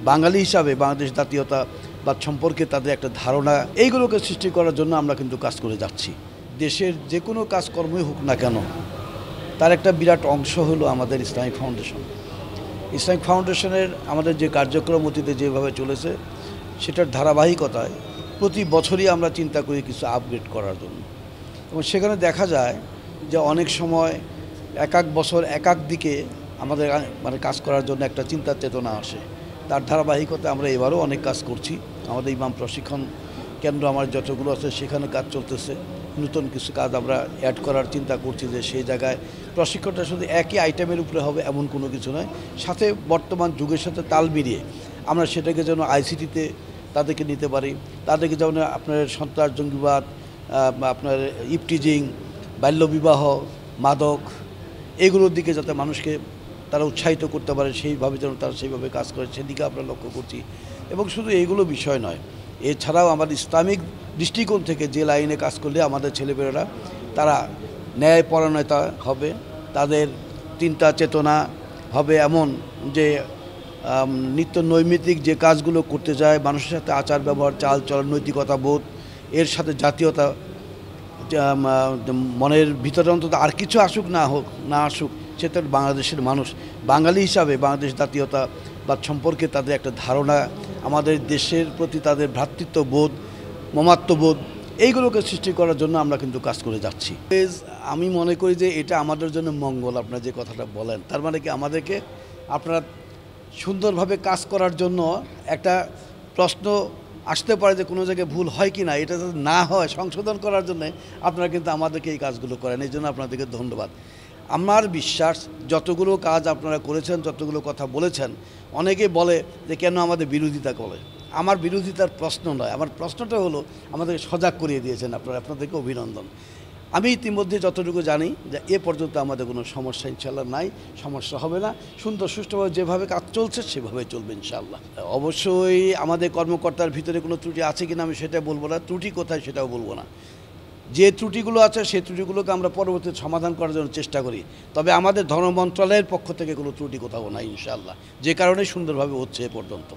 বাঙালি হিসাবে বাংলাদেশ জাতীয়তাবাদ সম্পর্কে তাদের একটা ধারণা এইগুলোকে সৃষ্টি করার জন্য আমরা কিন্তু কাজ করে যাচ্ছি। দেশের যে কোনো কাজকর্মই হোক না কেন তার একটা বিরাট অংশ হলো আমাদের ইসলামিক ফাউন্ডেশন। ইসলামিক ফাউন্ডেশনের আমাদের যে কার্যক্রম অতীতে যেভাবে চলেছে সেটার ধারাবাহিকতায় প্রতি বছরই আমরা চিন্তা করি কিছু আপগ্রেড করার জন্য, এবং সেখানে দেখা যায় যে অনেক সময় এক এক বছর এক এক দিকে আমাদের কাজ করার জন্য একটা চিন্তার চেতনা আসে। তার ধারাবাহিকতা আমরা এবারও অনেক কাজ করছি। আমাদের ইমাম প্রশিক্ষণ কেন্দ্র আমার যতগুলো আছে সেখানে কাজ চলতেছে। নতুন কিছু কাজ আমরা অ্যাড করার চিন্তা করছি, যে সেই জায়গায় প্রশিক্ষণটা শুধু একই আইটেমের উপরে হবে এমন কোনো কিছু নয়, সাথে বর্তমান যুগের সাথে তাল মিলিয়ে আমরা সেটাকে যেন আইসিটিতে তাদেরকে নিতে পারি, তাদেরকে যেমন আপনার সন্ত্রাস জঙ্গিবাদ, আপনার ইপটিজিং, বাল্যবিবাহ, মাদক, এগুলোর দিকে যাতে মানুষকে তারা উৎসাহিত করতে পারে সেইভাবে যেন তারা সেইভাবে কাজ করে সেদিকে আমরা লক্ষ্য করছি। এবং শুধু এইগুলো বিষয় নয়, এছাড়াও আমাদের ইসলামিক দৃষ্টিকোণ থেকে যে লাইনে কাজ করলে আমাদের ছেলেমেয়েরা তারা ন্যায়পরায়ণতা হবে, তাদের চিন্তা চেতনা হবে এমন যে নিত্য নৈমিত্তিক যে কাজগুলো করতে যায়, মানুষের সাথে আচার ব্যবহার, চাল চলন, নৈতিকতা বোধ, এর সাথে জাতীয়তা মনের ভিতরে অন্তত আর কিছু আসুক না আসুক, সেটা বাংলাদেশের মানুষ বাঙালি হিসাবে বাংলাদেশ জাতীয়তাবাদ সম্পর্কে তাদের একটা ধারণা, আমাদের দেশের প্রতি তাদের ভ্রাতৃত্ববোধ, মমাত্মবোধ, এইগুলোকে সৃষ্টি করার জন্য আমরা কিন্তু কাজ করে যাচ্ছি। আমি মনে করি যে এটা আমাদের জন্য মঙ্গল। আপনারা যে কথাটা বলেন তার মানে কি আমাদেরকে আপনারা সুন্দরভাবে কাজ করার জন্য একটা প্রশ্ন আসতে পারে যে কোনো জায়গায় ভুল হয় কি না, এটা যদি না হয় সংশোধন করার জন্য আপনারা কিন্তু আমাদেরকে এই কাজগুলো করেন। এই জন্য আপনাদেরকে ধন্যবাদ। আমার বিশ্বাস যতগুলো কাজ আপনারা করেছেন, যতগুলো কথা বলেছেন, অনেকে বলে যে কেন আমাদের বিরোধিতা করে। আমার বিরোধিতার প্রশ্ন নয়, আমার প্রশ্নটা হলো আমাদেরকে সজাগ করিয়ে দিয়েছেন আপনারা, আপনাদেরকে অভিনন্দন। আমি ইতিমধ্যে যতটুকু জানি যে এ পর্যন্ত আমাদের কোনো সমস্যা ইনশাল্লাহ নাই, সমস্যা হবে না। সুন্দর সুষ্ঠুভাবে যেভাবে কাজ চলছে সেভাবে চলবে ইনশাল্লাহ। অবশ্যই আমাদের কর্মকর্তার ভিতরে কোনো ত্রুটি আছে কিনা আমি সেটা বলবো না, ত্রুটি কোথায় সেটাও বলবো না। যে ত্রুটিগুলো আছে সেই ত্রুটিগুলোকে আমরা পরবর্তীতে সমাধান করার জন্য চেষ্টা করি। তবে আমাদের ধর্ম মন্ত্রণালয়ের পক্ষ থেকে কোনো ত্রুটি কোথাও নাই ইনশাল্লাহ, যে কারণে সুন্দরভাবে হচ্ছে এ পর্যন্ত।